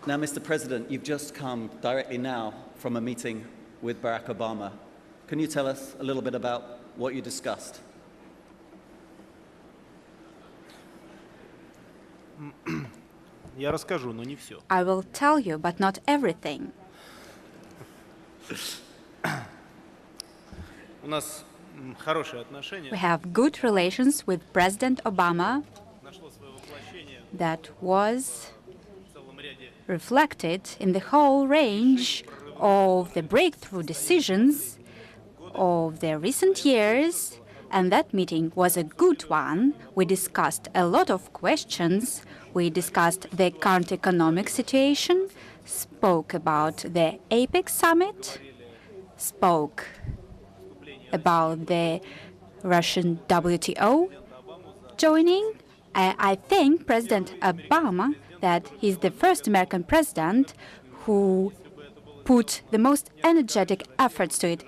Now, Mr. President, you've just come directly now from a meeting with Barack Obama. Can you tell us a little bit about what you discussed? Я расскажу, но не все. I will tell you, but not everything. У нас хорошие отношения. We have good relations with President Obama Нашло свое воплощение that was в целом ряде reflected in the whole range of the breakthrough decisions of the recent years, and that meeting was a good one. We discussed a lot of questions. We discussed the current economic situation, spoke about the APEC Summit, spoke about the Russian WTO joining. I think President Obama, that he's the first American president who put the most energetic efforts to it.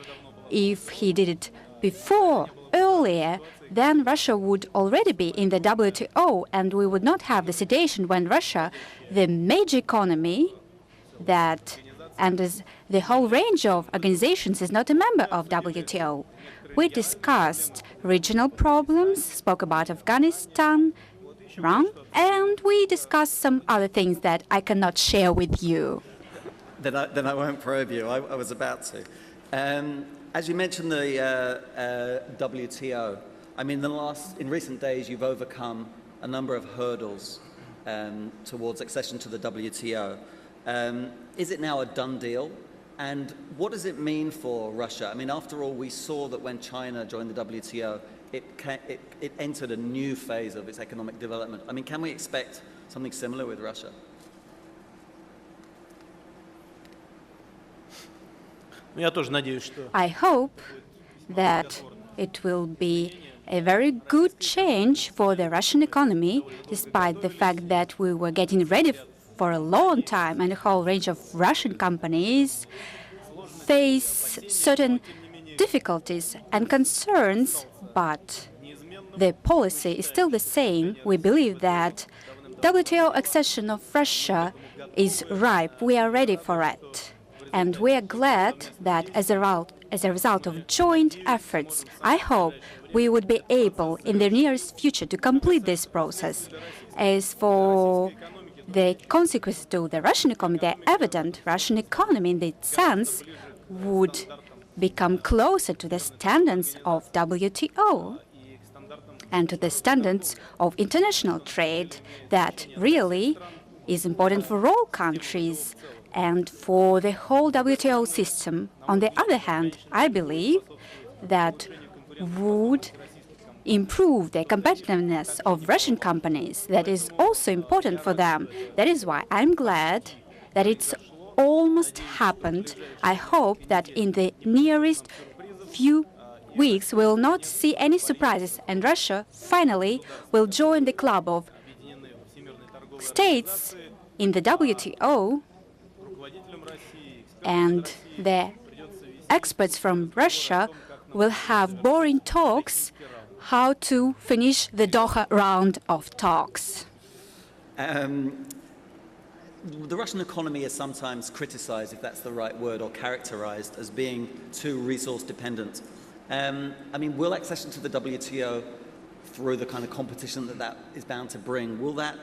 If he did it before, earlier, then Russia would already be in the WTO, and we would not have the situation when Russia, the major economy that enters the whole range of organizations, is not a member of WTO. We discussed regional problems, spoke about Afghanistan, Iran, and we discussed some other things that I cannot share with you. Then I won't probe you. I was about to. As you mentioned the WTO, I mean, in recent days, you've overcome a number of hurdles towards accession to the WTO. Is it now a done deal? And what does it mean for Russia? I mean, after all, we saw that when China joined the WTO, it entered a new phase of its economic development. I mean, can we expect something similar with Russia? Я тоже надеюсь, что I hope that it will be a very good change for the Russian economy, despite the fact that we were getting ready for a long time and a whole range of Russian companies face certain difficulties and concerns, but the policy is still the same. We believe that WTO accession of Russia is ripe. We are ready for it. And we are glad that as a result of joint efforts, I hope we would be able in the nearest future to complete this process. As for the consequences to the Russian economy, they're evident. Russian economy, in that sense, would become closer to the standards of WTO and to the standards of international trade that really is important for all countries and for the whole WTO system. On the other hand, I believe that would improve the competitiveness of Russian companies. That is also important for them. That is why I'm glad that it's almost happened. I hope that in the nearest few weeks we will not see any surprises, and Russia finally will join the club of states in the WTO, and the experts from Russia will have boring talks how to finish the Doha round of talks. The Russian economy is sometimes criticized, if that's the right word, or characterized as being too resource dependent. I mean, will accession to the WTO, through the kind of competition that is bound to bring, will that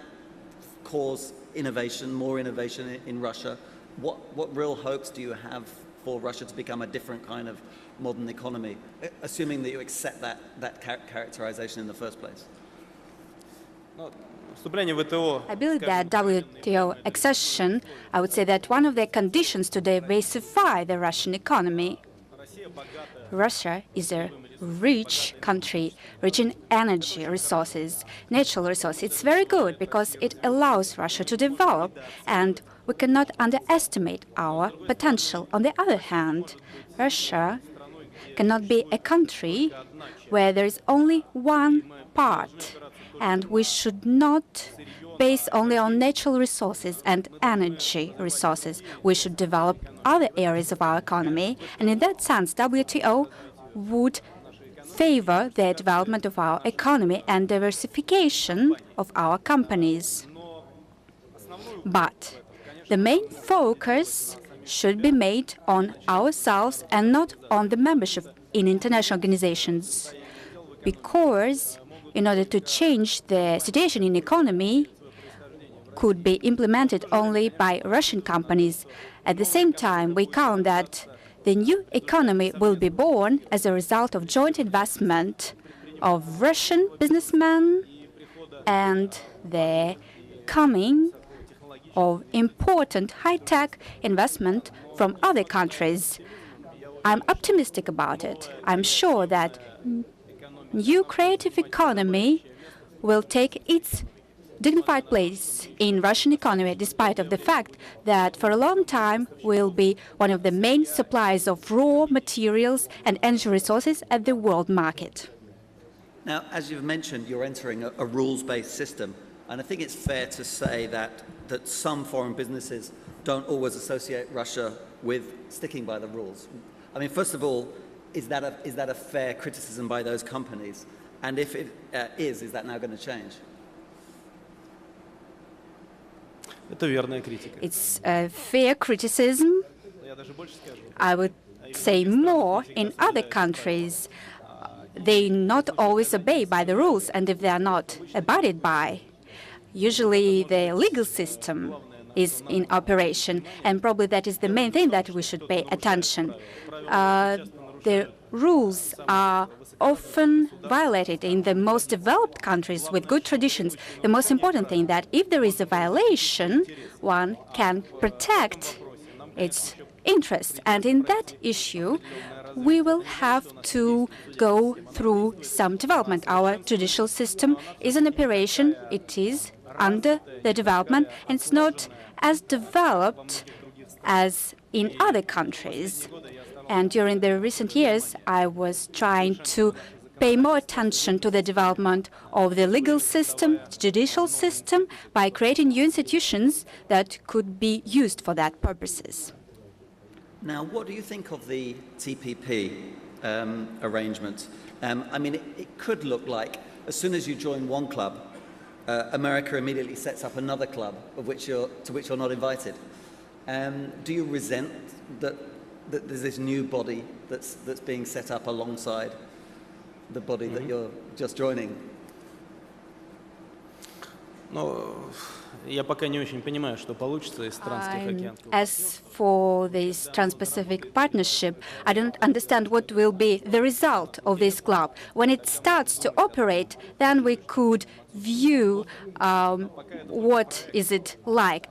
cause innovation, more innovation in Russia? What real hopes do you have for Russia to become a different kind of modern economy, assuming that you accept that characterization in the first place? I believe that WTO accession, I would say that one of the conditions to diversify the Russian economy. Russia is a rich country, rich in energy resources, natural resources. It's very good because it allows Russia to develop, and we cannot underestimate our potential. On the other hand, Russia cannot be a country where there is only one part, and we should not base only on natural resources and energy resources. We should develop other areas of our economy, and in that sense, WTO would favor the development of our economy and diversification of our companies. But the main focus should be made on ourselves and not on the membership in international organizations. Because in order to change the situation in the economy could be implemented only by Russian companies. At the same time, we count that the new economy will be born as a result of joint investment of Russian businessmen and the coming of important high-tech investment from other countries. I'm optimistic about it. I'm sure that new creative economy will take its dignified place in Russian economy, despite of the fact that for a long time we'll be one of the main suppliers of raw materials and energy resources at the world market. Now, as you've mentioned, you're entering a rules-based system, and I think it's fair to say that some foreign businesses don't always associate Russia with sticking by the rules. I mean, first of all, is that a fair criticism by those companies? And if it is that now going to change? It's a fair criticism. I would say more. In other countries, they not always obey by the rules, and if they are not abided by, usually the legal system is in operation, and probably that is the main thing that we should pay attention. The rules are often violated in the most developed countries with good traditions. The most important thing that if there is a violation, one can protect its interests. And in that issue, we will have to go through some development. Our judicial system is an operation. It is under the development, and it's not as developed as in other countries. And during the recent years, I was trying to pay more attention to the development of the legal system, the judicial system, by creating new institutions that could be used for that purposes. Now, what do you think of the TPP arrangement? I mean, it could look like as soon as you join one club, America immediately sets up another club to which you're not invited. Do you resent that there's this new body that's being set up alongside the body that you're just joining? As for this Trans-Pacific Partnership, I don't understand what will be the result of this club. When it starts to operate, then we could view what is it like.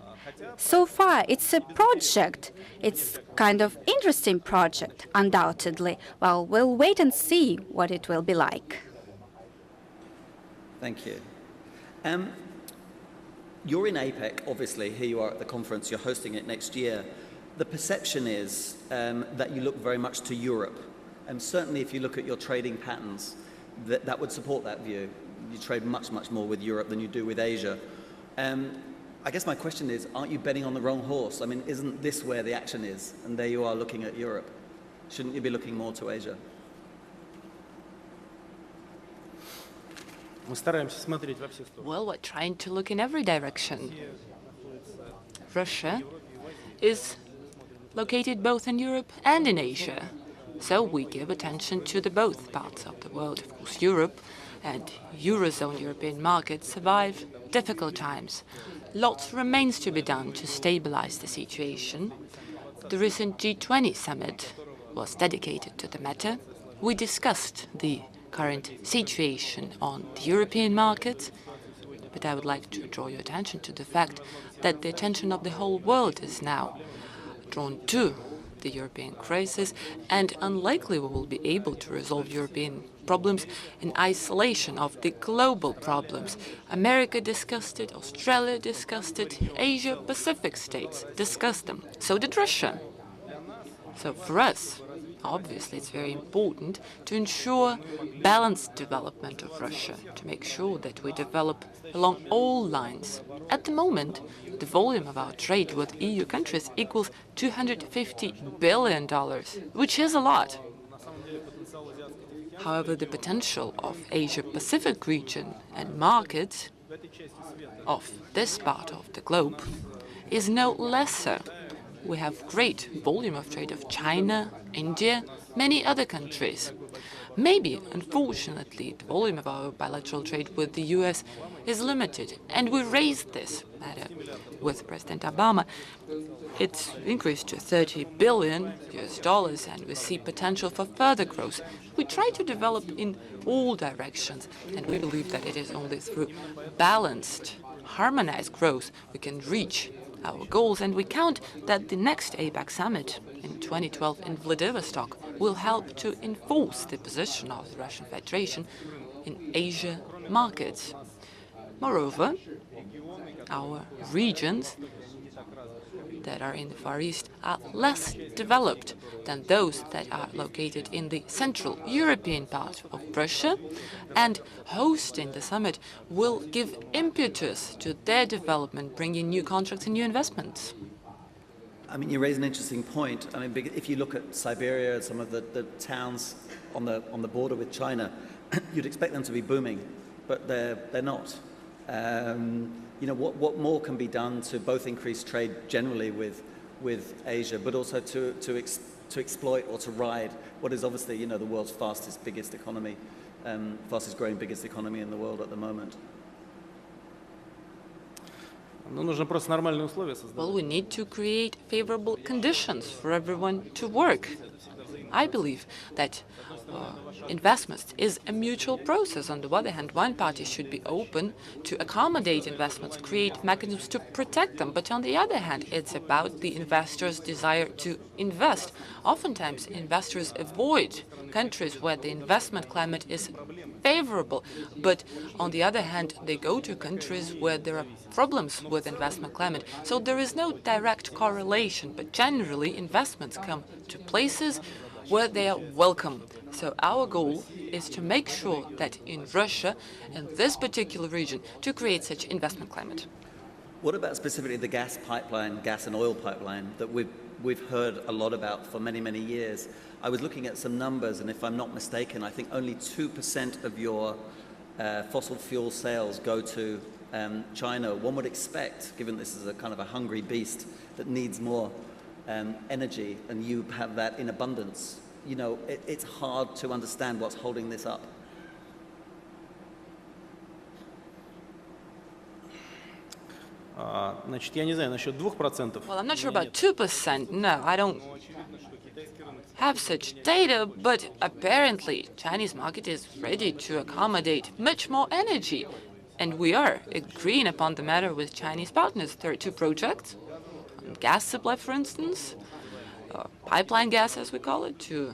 So far, it's a project. It's kind of interesting project, undoubtedly. Well, we'll wait and see what it will be like. Thank you. You're in APEC, obviously. Here you are at the conference. You're hosting it next year. The perception is that you look very much to Europe. And certainly if you look at your trading patterns, that would support that view. You trade much, much more with Europe than you do with Asia. I guess my question is, aren't you betting on the wrong horse? I mean, isn't this where the action is? And there you are looking at Europe. Shouldn't you be looking more to Asia? Well, we're trying to look in every direction. Russia is located both in Europe and in Asia. So we give attention to the both parts of the world. Of course, Europe and Eurozone European markets survive difficult times. Lots remains to be done to stabilize the situation. The recent G20 summit was dedicated to the matter. We discussed the current situation on the European market, but I would like to draw your attention to the fact that the attention of the whole world is now drawn to the European crisis, and unlikely we will be able to resolve European problems in isolation of the global problems. America discussed it, Australia discussed it, Asia Pacific states discussed them. So did Russia. So for us, obviously, it's very important to ensure balanced development of Russia, to make sure that we develop along all lines. At the moment, the volume of our trade with EU countries equals $250 billion, which is a lot. However, the potential of Asia-Pacific region and markets of this part of the globe is no lesser. We have great volume of trade of China, India, many other countries. Maybe, unfortunately, the volume of our bilateral trade with the US is limited, and we raised this matter with President Obama. It's increased to $30 billion, and we see potential for further growth. We try to develop in all directions, and we believe that it is only through balanced, harmonized growth we can reach our goals, and we count that the next APEC Summit in 2012 in Vladivostok will help to enforce the position of the Russian Federation in Asia markets. Moreover, our regions that are in the Far East are less developed than those that are located in the Central European part of Russia, and hosting the summit will give impetus to their development, bringing new contracts and new investments. I mean, you raise an interesting point. I mean, if you look at Siberia, some of the towns on the border with China, you'd expect them to be booming, but they're not. You know, what more can be done to both increase trade generally with Asia, but also to exploit or to ride what is obviously, you know, the world's fastest growing biggest economy in the world at the moment? Well, we need to create favorable conditions for everyone to work. I believe that investments is a mutual process. On the one hand, one party should be open to accommodate investments, create mechanisms to protect them. But on the other hand, it's about the investors' desire to invest. Oftentimes, investors avoid countries where the investment climate is favorable. But on the other hand, they go to countries where there are problems with investment climate. So there is no direct correlation, but generally investments come to places where they are welcome. So our goal is to make sure that in Russia and this particular region to create such investment climate. What about specifically the gas and oil pipeline that we've heard a lot about for many, many years? I was looking at some numbers, and if I'm not mistaken, I think only 2% of your fossil fuel sales go to China. One would expect, given this is a kind of a hungry beast that needs more energy, and you have that in abundance, you know, it's hard to understand what's holding this up. Значит, я не знаю насчет 2%. Well, I'm not sure about 2%. No, I don't have such data, but apparently Chinese market is ready to accommodate much more energy. And we are agreeing upon the matter with Chinese partners. There are two projects. Gas supply, for instance, pipeline gas, as we call it, to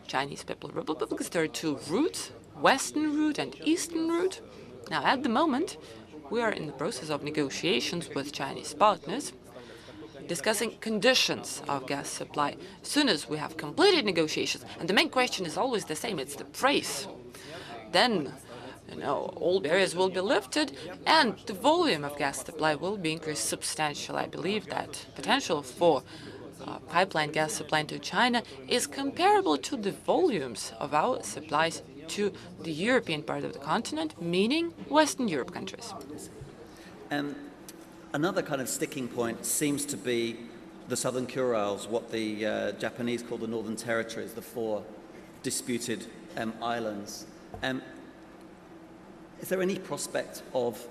Chinese People's Republic, because there are two routes, western route and eastern route. Now, at the moment, we are in the process of negotiations with Chinese partners, discussing conditions of gas supply. As soon as we have completed negotiations, and the main question is always the same, it's the price, then all barriers will be lifted and the volume of gas supply will be increased substantially. I believe that potential for pipeline gas supply to China is comparable to the volumes of our supplies to the European part of the continent, meaning Western Europe countries. Another kind of sticking point seems to be the Southern Kurils, what the Japanese call the Northern Territories, the four disputed islands. Is there any prospect of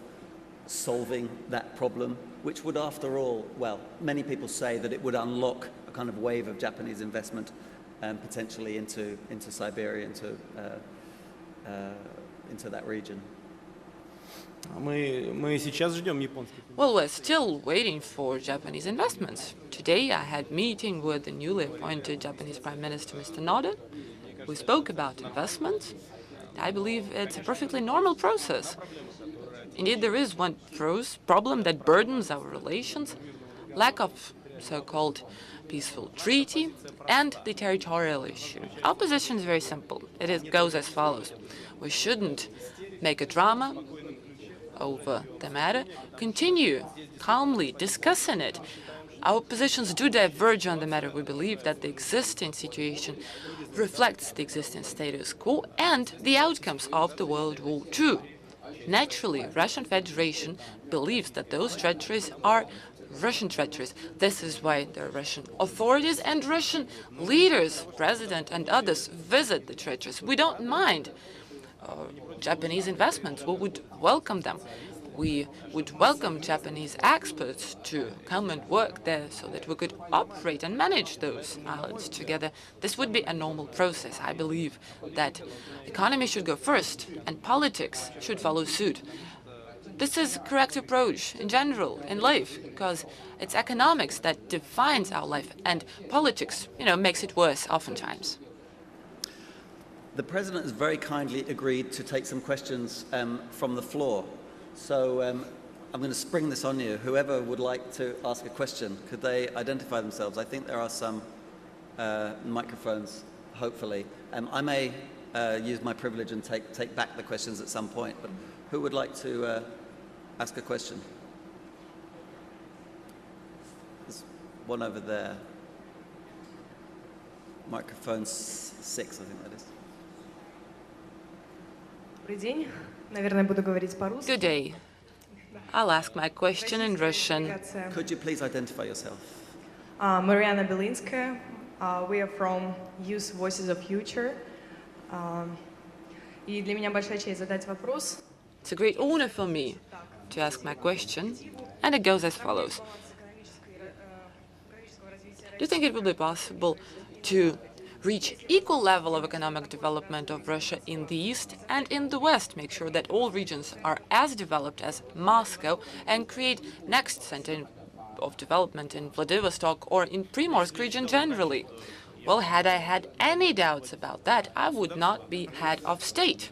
solving that problem, which would, after all, well, many people say that it would unlock a kind of wave of Japanese investment potentially into Siberia, into that region? Well, we're still waiting for Japanese investments. Today I had a meeting with the newly appointed Japanese Prime Minister, Mr. Noda. We spoke about investments. I believe it's a perfectly normal process. Indeed, there is one problem that burdens our relations, lack of so-called peaceful treaty and the territorial issue. Our position is very simple. It goes as follows. We shouldn't make a drama over the matter, continue calmly discussing it. Our positions do diverge on the matter. We believe that the existing situation reflects the existing status quo and the outcomes of the World War II. Naturally, Russian Federation believes that those treacheries are Russian treacheries. This is why the Russian authorities and Russian leaders, president and others, visit the treacheries. We don't mind Japanese investments. We would welcome them. We would welcome Japanese experts to come and work there so that we could operate and manage those islands together. This would be a normal process. I believe that economy should go first and politics should follow suit. This is a correct approach in general in life, because it's economics that defines our life, and politics, makes it worse oftentimes. The President has very kindly agreed to take some questions from the floor. So I'm going to spring this on you. Whoever would like to ask a question, could they identify themselves? I think there are some microphones, hopefully. I may use my privilege and take back the questions at some point, but who would like to ask a question? There's one over there. Microphone 6, I think that is. Добрый день. Наверное, буду говорить по-русски. Good day. I'll ask my question in Russian. Could you please identify yourself? Mariana Белинская. We are from Youth Voices of Future. И для меня большая честь задать вопрос. It's a great honor for me to ask my question, and it goes as follows. Do you think it will be possible to reach equal level of economic development of Russia in the East and in the West, make sure that all regions are as developed as Moscow, and create next center of development in Vladivostok or in Primorsk region generally? Well, had I had any doubts about that, I would not be head of state.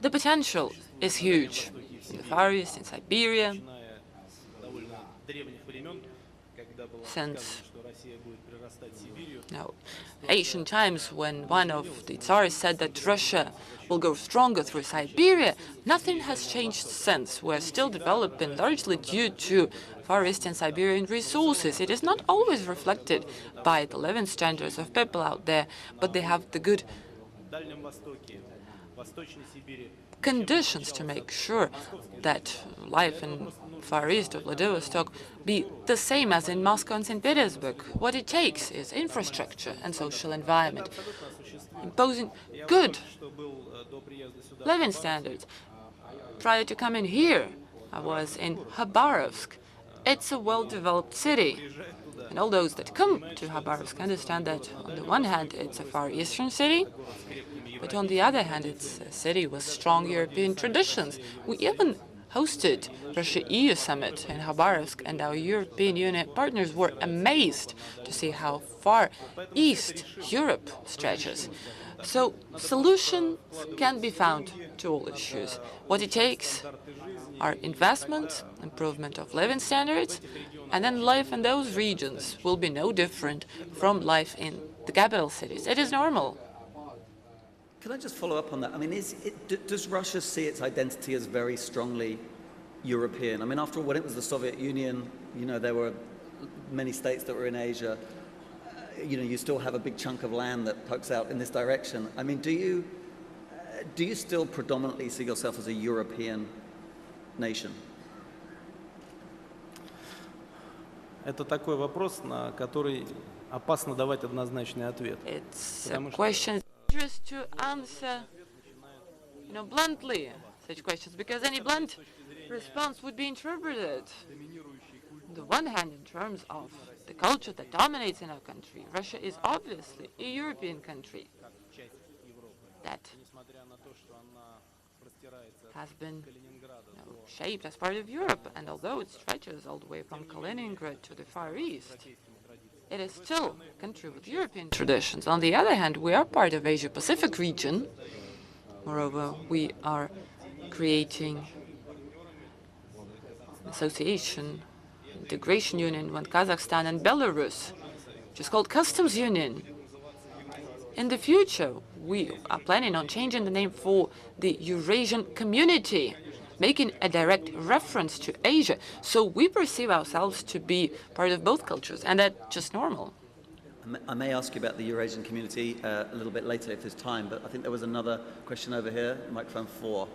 The potential is huge in the Far East, in Siberia, since ancient times, when one of the Tsars said that Russia will go stronger through Siberia, nothing has changed since. We're still developing largely due to Far Eastern Siberian resources. It is not always reflected by the living standards of people out there, but they have the good conditions to make sure that life in Far East of Vladivostok be the same as in Moscow and St. Petersburg. What it takes is infrastructure and social environment, imposing good living standards. Prior to coming here, I was in Khabarovsk. It's a well-developed city. And all those that come to Khabarovsk understand that, on the one hand, it's a Far Eastern city, but on the other hand, it's a city with strong European traditions. We even hosted Russia EU Summit in Khabarovsk, and our European Union partners were amazed to see how far east Europe stretches. So solutions can be found to all issues. What it takes are investment, improvement of living standards, and then life in those regions will be no different from life in the capital cities. It is normal. Can I just follow up on that? I mean, does Russia see its identity as very strongly European? I mean, after all, when it was the Soviet Union, there were many states that were in Asia. You still have a big chunk of land that pokes out in this direction. I mean, do you still predominantly see yourself as a European nation? Это такой вопрос, на который опасно давать однозначный ответ. It's a question dangerous to answer, bluntly such questions, because any blunt response would be interpreted. On the one hand, in terms of the culture that dominates in our country, Russia is obviously a European country that has been shaped as part of Europe, and although it stretches all the way from Kaliningrad to the Far East, it is still a country with European traditions. On the other hand, we are part of Asia-Pacific region. Moreover, we are creating association, integration union with Kazakhstan and Belarus, which is called Customs Union. In the future, we are planning on changing the name for the Eurasian Community, making a direct reference to Asia. So we perceive ourselves to be part of both cultures, and that's just normal. I may ask you about the Eurasian Community a little bit later if there's time, but I think there was another question over here, microphone 4.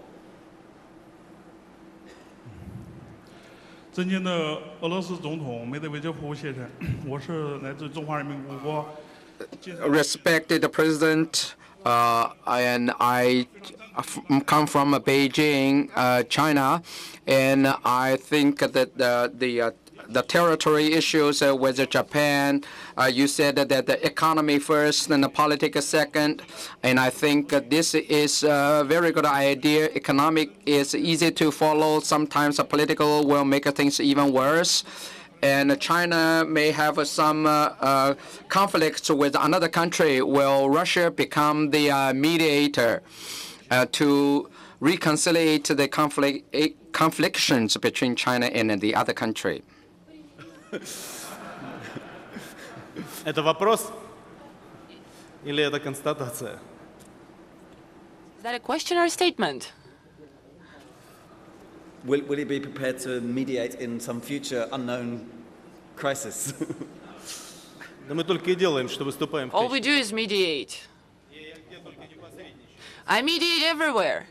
尊敬的俄罗斯总统梅德韦杰夫先生，我是来自中华人民共和国。Respected President, and I come from Beijing, China, and I think that the territory issues with Japan, you said that the economy first and the politics second, and I think this is a very good idea. Economic is easy to follow. Sometimes political will make things even worse. And China may have some conflicts with another country. Will Russia become the mediator to reconcile the conflictions between China and the other country? Это вопрос или это констатация? Is that a question or a statement? Will he be prepared to mediate in some future unknown crisis? Да мы только и делаем, что выступаем в All we качестве. do is mediate. I mediate everywhere.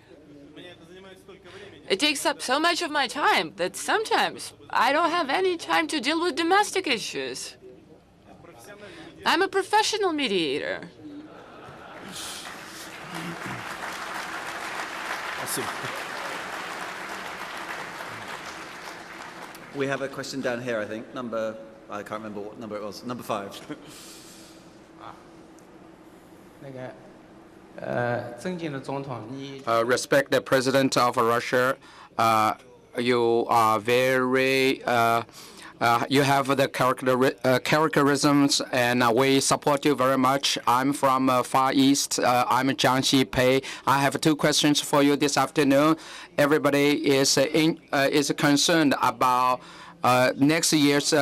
It takes up so much of my time that sometimes I don't have any time to deal with domestic issues. I'm a professional mediator. Спасибо. We have a question down here, I think. I can't remember what number it was. Number 5. 尊敬的总统，你 Respected President of Russia, you are very you have the characterisms, and we support you very much. I'm from Far East. I'm Jiangxi Pei. I have 2 questions for you this afternoon. Everybody is concerned about next year's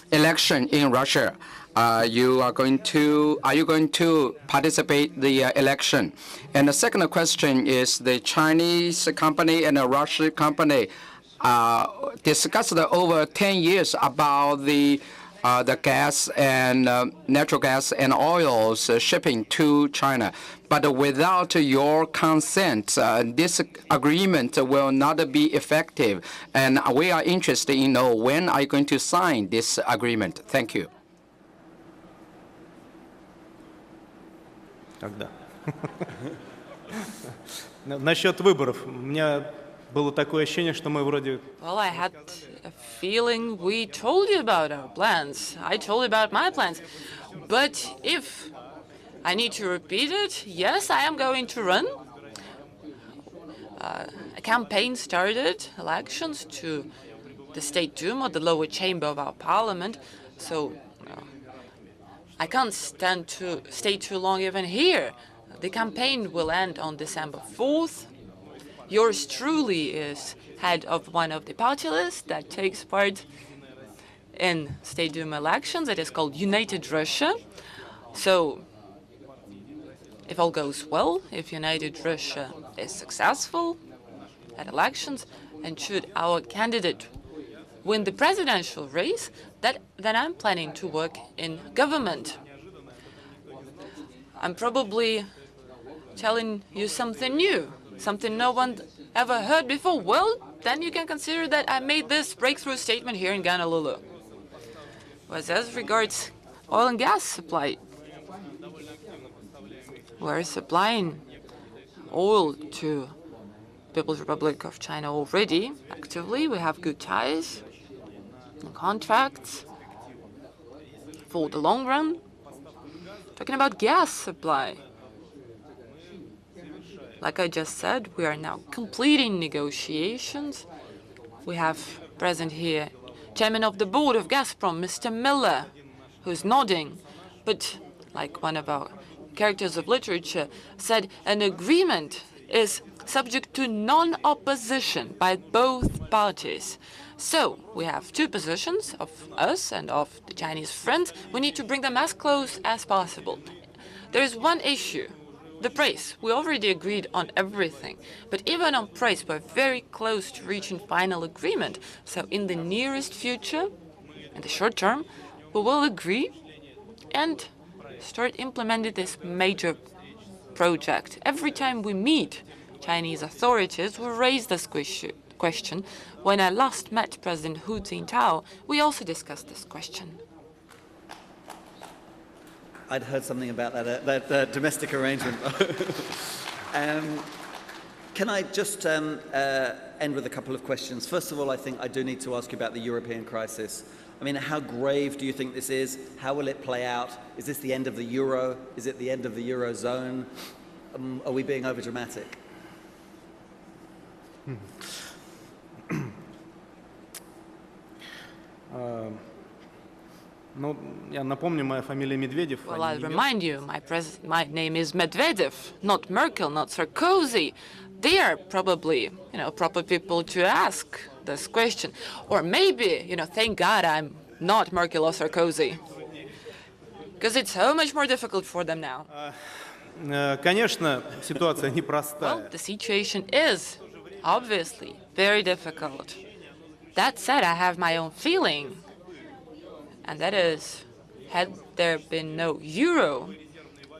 election in Russia. Are you going to participate the election? And the second question is the Chinese company and the Russian company discussed over 10 years about the gas and natural gas and oils shipping to China. But without your consent, this agreement will not be effective. And we are interested in know when are you going to sign this agreement? Thank you. Когда? Насчет выборов. У меня было такое ощущение, что мы вроде... Well, I had a feeling we told you about our plans. I told you about my plans. But if I need to repeat it, yes, I am going to run. A campaign started, elections to the State Duma, the lower chamber of our parliament. So I can't stand to stay too long even here. The campaign will end on December 4th. Yours truly is head of one of the party lists that takes part in State Duma elections. It is called United Russia. So if all goes well, if United Russia is successful at elections, and should our candidate win the presidential race, then I'm planning to work in government. I'm probably telling you something new, something no one ever heard before. Well, then you can consider that I made this breakthrough statement here in Honolulu. But as regards oil and gas supply, we're supplying oil to People's Republic of China already, actively. We have good ties and contracts for the long run. Talking about gas supply, like I just said, we are now completing negotiations. We have present here Chairman of the Board of Gazprom, Mr. Miller, who's nodding. But like one of our characters of literature said, an agreement is subject to non-opposition by both parties. So we have 2 positions of us and of the Chinese friends. We need to bring them as close as possible. There is one issue, the price. We already agreed on everything. But even on price, we're very close to reaching final agreement. So in the nearest future, in the short term, we will agree and start implementing this major project. Every time we meet Chinese authorities, we raise this question question. When I last met President Hu Jintao, we also discussed this question. I'd heard something about that domestic arrangement. Can I just end with a couple of questions? First of all, I think I do need to ask you about the European crisis. I mean, how grave do you think this is? How will it play out? Is this the end of the euro? Is it the end of the eurozone? Are we being overdramatic? Ну, я напомню, моя фамилия Медведев. Well, I'll remind you, my name is Medvedev, not Merkel, not Sarkozy. They are probably, proper people to ask this question. Or maybe, thank God I'm not Merkel or Sarkozy. Because it's so much more difficult for them now. Конечно, ситуация Well, непростая. the situation is obviously very difficult. That said, I have my own feeling. And that is, had there been no euro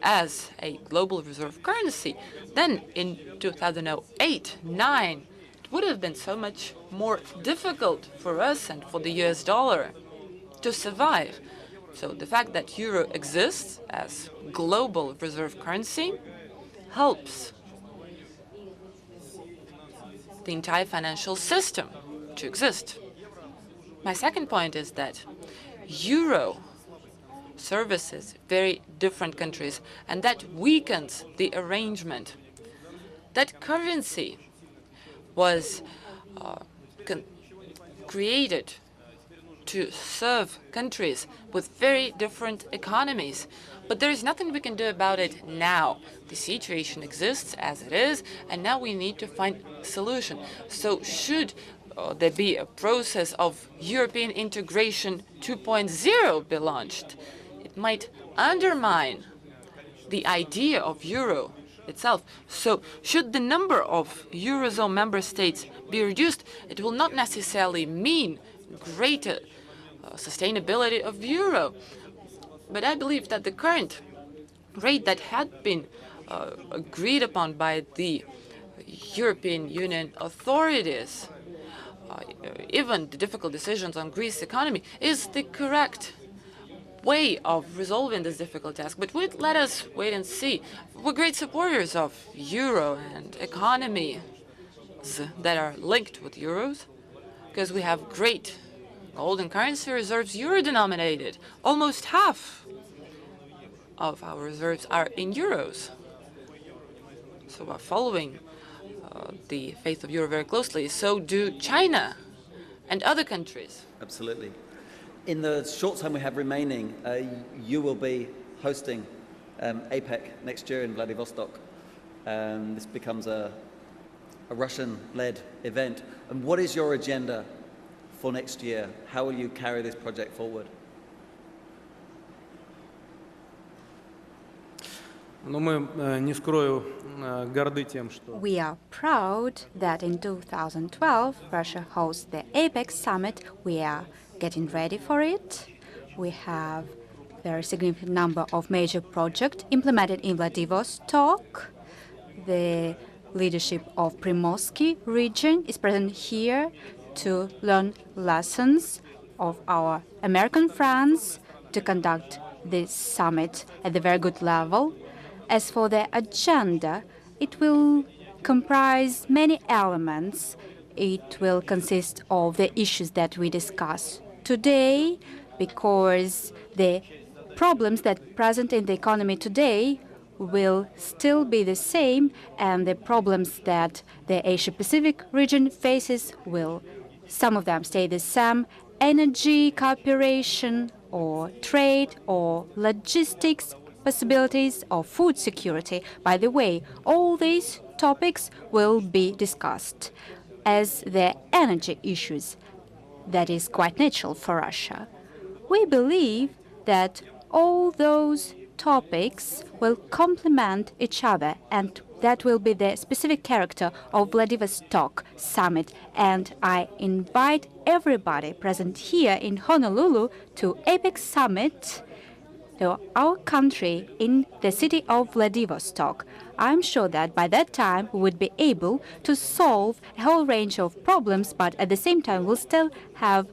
as a global reserve currency, then in 2008-9, it would have been so much more difficult for us and for the US dollar to survive. So the fact that euro exists as global reserve currency helps the entire financial system to exist. My second point is that euro services very different countries, and that weakens the arrangement. That currency was created to serve countries with very different economies. But there is nothing we can do about it now. The situation exists as it is, and now we need to find a solution. So should there be a process of European integration 2.0 be launched, it might undermine the idea of euro itself. So should the number of Eurozone member states be reduced, it will not necessarily mean greater sustainability of euro. But I believe that the current rate that had been agreed upon by the European Union authorities, even the difficult decisions on Greece's economy, is the correct way of resolving this difficult task. But let us wait and see. We're great supporters of euro and economies that are linked with euros, because we have great gold and currency reserves euro-denominated. Almost half of our reserves are in euros. So we're following the faith of euro very closely. So do China and other countries. Absolutely. In the short time we have remaining, you will be hosting APEC next year in Vladivostok. This becomes a Russian-led event. And what is your agenda for next year? How will you carry this project forward? Но мы, не скрою, горды тем, что We are proud that in 2012 Russia hosts the APEC Summit. We are getting ready for it. We have a very significant number of major projects implemented in Vladivostok. The leadership of Primorsky region is present here to learn lessons of our American friends to conduct this summit at a very good level. As for the agenda, it will comprise many elements. It will consist of the issues that we discuss today, because the problems that present in the economy today will still be the same, and the problems that the Asia-Pacific region faces will, some of them stay the same: energy, cooperation, or trade, or logistics possibilities, or food security. By the way, all these topics will be discussed. As the energy issues, that is quite natural for Russia. We believe that all those topics will complement each other, and that will be the specific character of Vladivostok summit. And I invite everybody present here in Honolulu to APEC Summit to our country in the city of Vladivostok. I'm sure that by that time we would be able to solve a whole range of problems, but at the same time we'll still have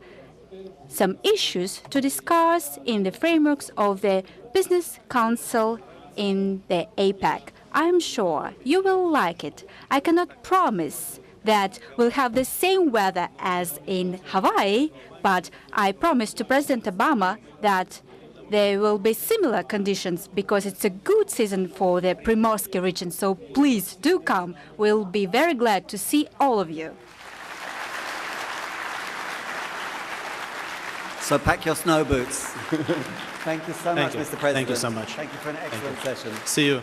some issues to discuss in the frameworks of the Business Council in the APEC. I'm sure you will like it. I cannot promise that we'll have the same weather as in Hawaii, but I promise to President Obama that there will be similar conditions because it's a good season for the Primorsky region. So please do come. We'll be very glad to see all of you. So pack your snow boots. Thank you so much, Mr. President. Thank you so much. Thank you for an excellent session. See you.